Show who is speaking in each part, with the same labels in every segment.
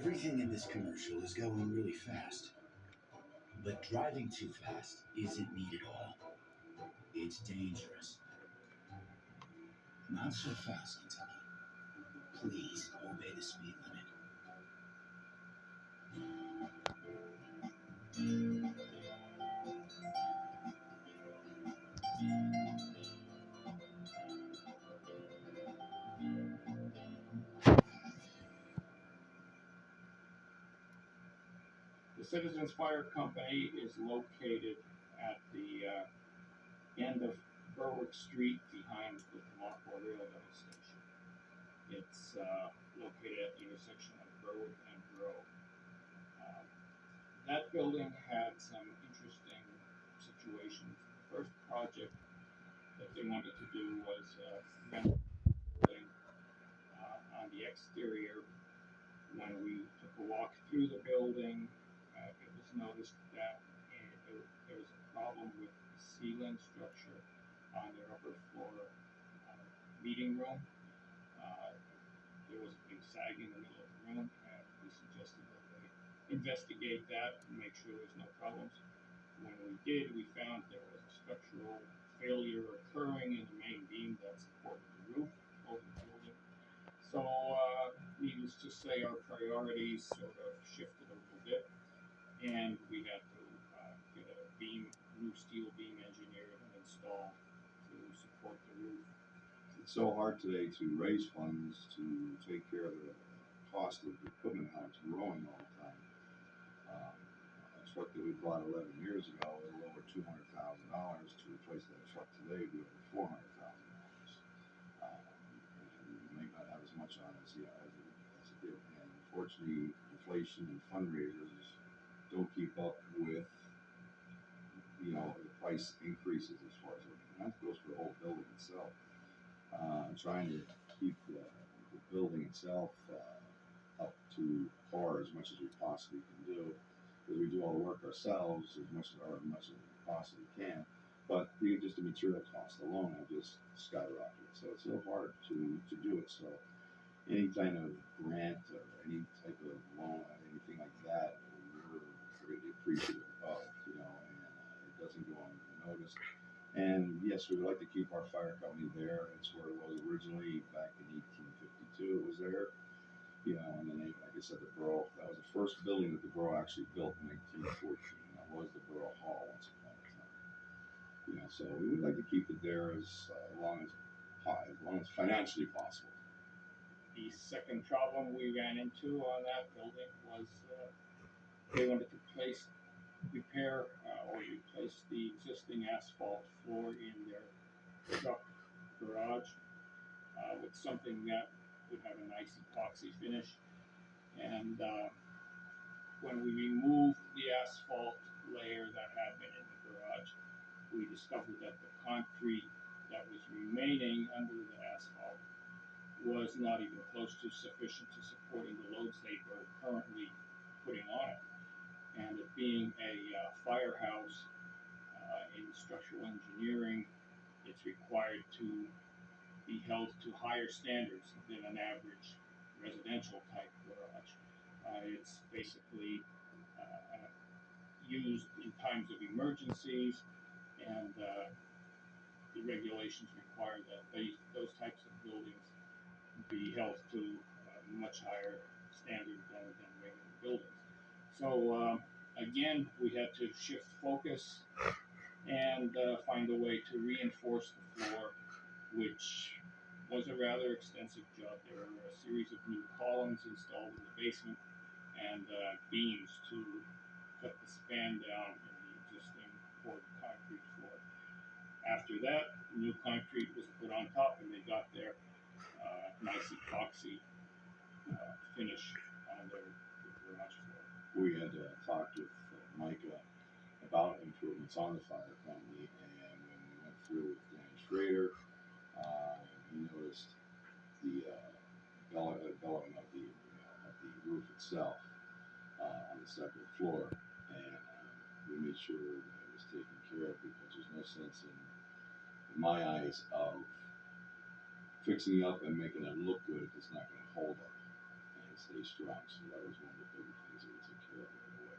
Speaker 1: Everything in this commercial is going really fast. But driving too fast isn't neat at all. It's dangerous. Not so fast, Kentucky. Please obey the speed limit.
Speaker 2: The Citizens Fire Company is located at the end of Berwick Street behind the Tamaqua Railway Station. It's located at the intersection of Berwick and Grove. Um, that building had some interesting situations. The first project that they wanted to do was renovate the building on the exterior. When we took a walk through the building, it was noticed that there was a problem with the ceiling structure on their upper floor meeting room. Uh, there was a big sag in the middle of the room, and we suggested that they investigate that and make sure there's no problems. When we did, we found there was a structural failure occurring in the main beam that supported the roof over the building. So, needless to say, our priorities sort of shifted a little bit, and we had to get a new steel beam engineered and installed to support the roof.
Speaker 3: It's so hard today to raise funds to take care of the cost of the equipment, how it's growing all the time. A truck that we bought 11 years ago, a little over $200,000. To replace that truck today would be over $400,000. You may not have as much on as it did. And unfortunately, inflation and fundraisers don't keep up with the price increases as far as and that goes for the whole building itself. Trying to keep the building itself up to par as much as we possibly can do, because we do all the work ourselves as much as we possibly can. But just the material costs alone have just skyrocketed. So it's so hard to do it. So any kind of grant or any type of loan, anything like that, we're really appreciative of, and it doesn't go unnoticed. And yes, we would like to keep our fire company there. It's where it was originally back in 1852. It was there, and then like I said, the borough, that was the first building that the borough actually built in 1914. That was the borough hall once upon a time. So we would like to keep it there as long as financially possible.
Speaker 2: The second problem we ran into on that building was they wanted to repair or replace the existing asphalt floor in their truck garage with something that would have a nice epoxy finish. And when we removed the asphalt layer that had been in the garage, we discovered that the concrete that was remaining under the asphalt was not even close to sufficient to supporting the loads they were currently putting on it. And it being a firehouse in structural engineering, it's required to be held to higher standards than an average residential type garage. It's basically used in times of emergencies, and the regulations require that those types of buildings be held to much higher standard than regular buildings. So again, we had to shift focus and find a way to reinforce the floor, which was a rather extensive job. There were a series of new columns installed in the basement and beams to cut the span down in the existing poured concrete floor. After that, new concrete was put on top, and they got their nice epoxy finish on their garage floor.
Speaker 3: We had talked with Micah about improvements on the fire company, and when we went through with Dan Schrader, he noticed the bellowing of the roof itself on the second floor, and we made sure that it was taken care of, because there's no sense in my eyes of fixing up and making it look good if it's not going to hold up. And it's stay strong. So that was one of the big things that we took care of right away.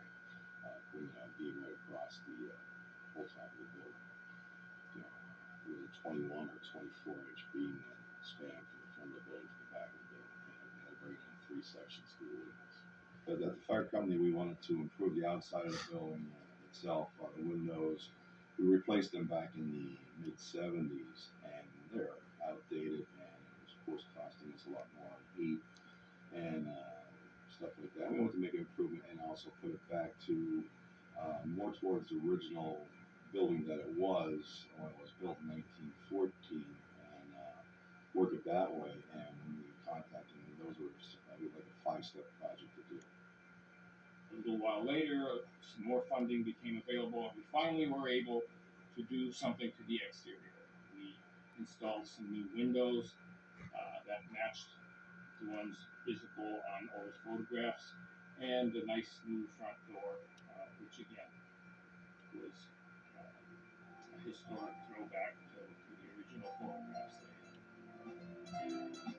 Speaker 3: Putting a beam right across the whole top of the building. You know, it was a 21 or 24-inch beam that spanned from the front of the building to the back of the building. And we had to bring it in 3 sections through the windows. But at the fire company, we wanted to improve the outside of the building itself. The windows, we replaced them back in the mid 70s, and they're outdated, and it was of course costing us a lot more on heat and stuff like that. We wanted to make an improvement and also put it back to more towards the original building that it was when it was built in 1914, and work it that way. And when we contacted them, those were like a 5-step project to do.
Speaker 2: A little while later, some more funding became available, and we finally were able to do something to the exterior. We installed some new windows that matched the ones visible on Orr's photographs, and a nice new front door, which again was a historic throwback to the original photographs they had.